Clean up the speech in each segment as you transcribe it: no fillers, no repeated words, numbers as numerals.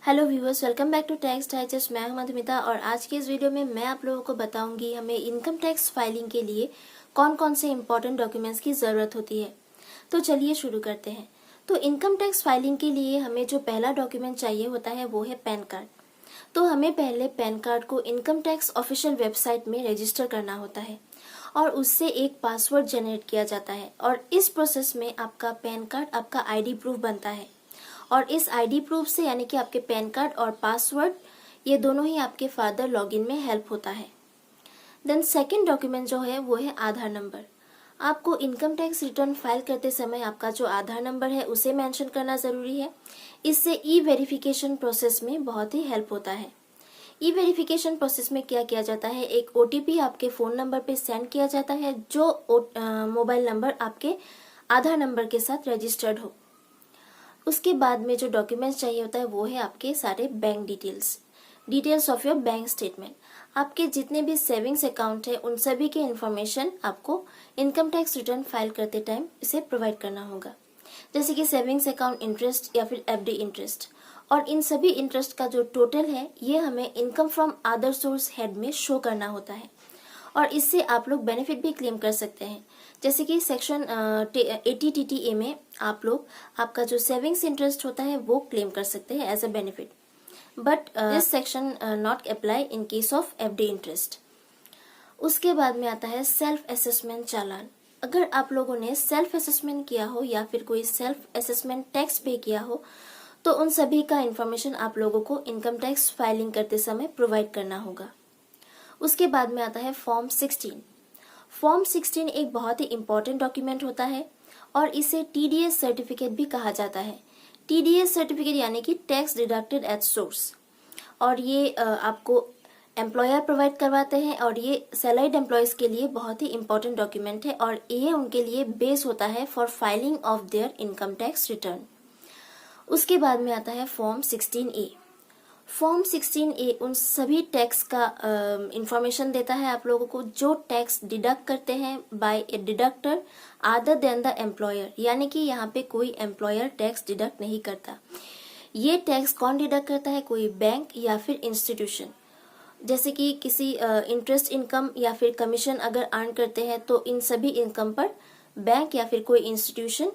Hello viewers, welcome back to tax digest. मैं हूं मधुमिता और आज के इस वीडियो में मैं आप लोगों को बताऊंगी हमें इनकम टैक्स फाइलिंग के लिए कौन कौन से इम्पोर्टेंट डॉक्यूमेंट्स की ज़रूरत होती है। तो चलिए शुरू करते हैं। तो इनकम टैक्स फाइलिंग के लिए हमें जो पहला डॉक्यूमेंट चाहिए होता है वो है पैन कार्ड। तो हमें पहले पैन कार्ड को इनकम टैक्स ऑफिशियल वेबसाइट में रजिस्टर करना होता है और उससे एक पासवर्ड जनरेट किया जाता है और इस प्रोसेस में आपका पैन कार्ड आपका आईडी प्रूफ बनता है और इस आईडी प्रूफ से यानी कि आपके पैन कार्ड और पासवर्ड ये दोनों ही आपके फादर लॉगिन में हेल्प होता है। देन सेकंड डॉक्यूमेंट जो है वो है आधार नंबर। आपको इनकम टैक्स रिटर्न फाइल करते समय आपका जो आधार नंबर है उसे मेंशन करना जरूरी है। इससे ई वेरिफिकेशन प्रोसेस में बहुत ही हेल्प होता है। ई वेरिफिकेशन प्रोसेस में क्या किया जाता है, एक ओटीपी आपके फोन नंबर पे सेंड किया जाता है जो मोबाइल नंबर आपके आधार नंबर के साथ रजिस्टर्ड हो। उसके बाद में जो डॉक्यूमेंट्स चाहिए होता है वो है आपके सारे bank details of your bank statement. आपके जितने भी सेविंग्स अकाउंट है उन सभी के इन्फॉर्मेशन आपको इनकम टैक्स रिटर्न फाइल करते टाइम इसे प्रोवाइड करना होगा, जैसे कि सेविंग्स अकाउंट इंटरेस्ट या फिर एफडी इंटरेस्ट। और इन सभी इंटरेस्ट का जो टोटल है ये हमें income from other source head में शो करना होता है और इससे आप लोग बेनिफिट भी क्लेम कर सकते हैं। जैसे कि सेक्शन 80TTA में आप लोग आपका जो सेविंग्स इंटरेस्ट होता है वो क्लेम कर सकते हैं as a benefit, but this section not apply in case of FD interest. उसके बाद में आता है सेल्फ असेसमेंट चालान। अगर आप लोगों ने सेल्फ असेसमेंट किया हो या फिर कोई सेल्फ असेसमेंट टैक्स पे किया हो तो उन सभी का इंफॉर्मेशन आप लोगों को इनकम टैक्स फाइलिंग करते समय प्रोवाइड करना होगा। उसके बाद में आता है फॉर्म 16। फॉर्म 16 एक बहुत ही इम्पोर्टेंट डॉक्यूमेंट होता है और इसे टीडीएस सर्टिफिकेट भी कहा जाता है। टीडीएस सर्टिफिकेट यानी कि टैक्स डिडक्टेड एट सोर्स, और ये आपको एम्प्लॉयर प्रोवाइड करवाते हैं और ये सैलरीड एम्प्लॉयज के लिए बहुत ही इम्पोर्टेंट डॉक्यूमेंट है और ये उनके लिए बेस होता है for filing of their income tax return. उसके बाद में आता है फॉर्म 16A। फॉर्म 16A उन सभी टैक्स का इंफॉर्मेशन देता है आप लोगों को जो टैक्स डिडक्ट करते हैं by a deductor other than the employer, यानी कि यहाँ पे कोई एम्प्लॉयर टैक्स डिडक्ट नहीं करता। ये टैक्स कौन डिडक्ट करता है, कोई बैंक या फिर इंस्टीट्यूशन। जैसे कि किसी इंटरेस्ट इनकम या फिर कमीशन अगर अर्न करते हैं तो इन सभी इनकम पर बैंक या फिर कोई इंस्टीट्यूशन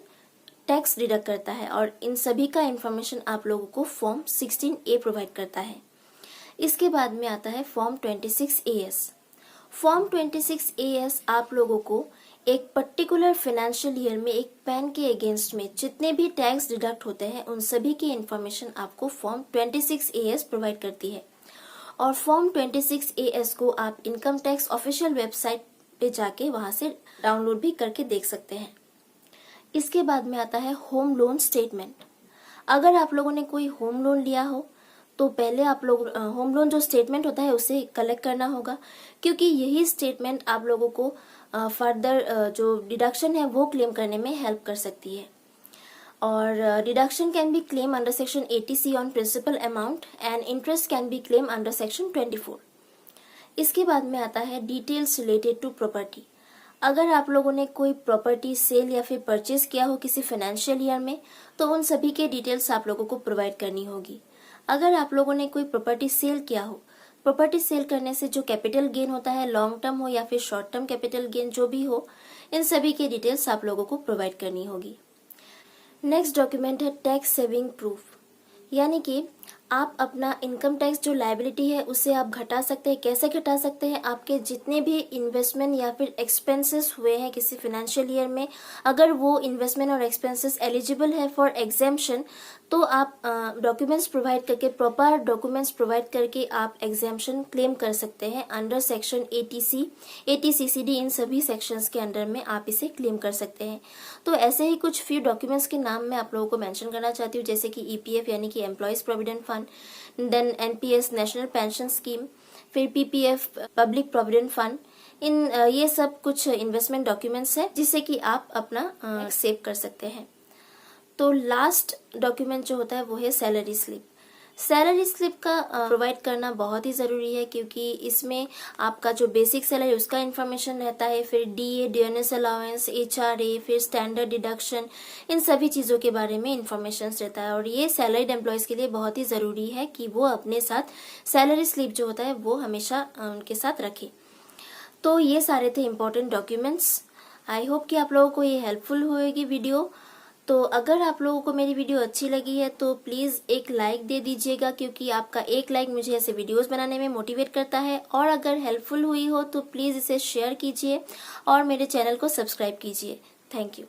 टैक्स डिडक्ट करता है और इन सभी का इंफॉर्मेशन आप लोगों को फॉर्म 16A प्रोवाइड करता है। इसके बाद में आता है फॉर्म 26AS। फॉर्म 26AS आप लोगों को एक पर्टिकुलर फाइनेंशियल ईयर में एक पैन के अगेंस्ट में जितने भी टैक्स डिडक्ट होते हैं उन सभी की इंफॉर्मेशन आपको फॉर्म 26AS प्रोवाइड करती है और फॉर्म 26AS को आप इनकम टैक्स ऑफिशियल वेबसाइट पे जाके वहां से डाउनलोड भी करके देख सकते हैं। इसके बाद में आता है होम लोन स्टेटमेंट। अगर आप लोगों ने कोई होम लोन लिया हो तो पहले आप लोग होम लोन जो स्टेटमेंट होता है उसे कलेक्ट करना होगा, क्योंकि यही स्टेटमेंट आप लोगों को फर्दर जो डिडक्शन है वो क्लेम करने में हेल्प कर सकती है। और deduction can be claim under section 80C on principal amount and interest can be claim under section 24। इसके बाद में आता है डिटेल्स रिलेटेड टू प्रॉपर्टी। अगर आप लोगों ने कोई प्रॉपर्टी सेल या फिर परचेज किया हो किसी फाइनेंशियल ईयर में तो उन सभी के डिटेल्स आप लोगों को प्रोवाइड करनी होगी। अगर आप लोगों ने कोई प्रॉपर्टी सेल किया हो, प्रॉपर्टी सेल करने से जो कैपिटल गेन होता है, लॉन्ग टर्म हो या फिर शॉर्ट टर्म कैपिटल गेन जो भी हो, इन सभी के डिटेल्स आप लोगों को प्रोवाइड करनी होगी। नेक्स्ट डॉक्यूमेंट है टैक्स सेविंग प्रूफ, यानी कि आप अपना इनकम टैक्स जो लायबिलिटी है उसे आप घटा सकते हैं। कैसे घटा सकते हैं, आपके जितने भी इन्वेस्टमेंट या फिर एक्सपेंसेस हुए हैं किसी फाइनेंशियल ईयर में, अगर वो इन्वेस्टमेंट और एक्सपेंसेस एलिजिबल है फॉर एग्जेम्पशन तो आप डॉक्यूमेंट्स प्रोवाइड करके, प्रॉपर डॉक्यूमेंट्स प्रोवाइड करके आप एग्जेम्पशन क्लेम कर सकते हैं अंडर सेक्शन 80C 80CCD। इन सभी सेक्शंस के अंडर में आप इसे क्लेम कर सकते हैं। तो ऐसे ही कुछ फ्यू डॉक्यूमेंट्स के नाम मैं आप लोगों को मेंशन करना चाहती हूँ, जैसे कि EPF यानी कि employees provident fund, then NPS national pension scheme, फिर PPF पब्लिक प्रोविडेंट फंड। ये सब कुछ इन्वेस्टमेंट डॉक्यूमेंट्स है जिससे कि आप अपना सेव कर सकते हैं। तो लास्ट डॉक्यूमेंट जो होता है वो है सैलरी स्लिप। सैलरी स्लिप का प्रोवाइड करना बहुत ही ज़रूरी है, क्योंकि इसमें आपका जो बेसिक सैलरी उसका इन्फॉर्मेशन रहता है, फिर डीए, डियरनेस अलाउंस, एचआरए, फिर स्टैंडर्ड डिडक्शन, इन सभी चीज़ों के बारे में इन्फॉर्मेशन रहता है। और ये सैलरीड एम्प्लॉयज़ के लिए बहुत ही ज़रूरी है कि वो अपने साथ सैलरी स्लिप जो होता है वो हमेशा उनके साथ रखें। तो ये सारे थे इम्पोर्टेंट डॉक्यूमेंट्स। आई होप कि आप लोगों को ये हेल्पफुल होएगी वीडियो। तो अगर आप लोगों को मेरी वीडियो अच्छी लगी है तो प्लीज़ एक लाइक दे दीजिएगा, क्योंकि आपका एक लाइक मुझे ऐसे वीडियोस बनाने में मोटिवेट करता है। और अगर हेल्पफुल हुई हो तो प्लीज़ इसे शेयर कीजिए और मेरे चैनल को सब्सक्राइब कीजिए। Thank you.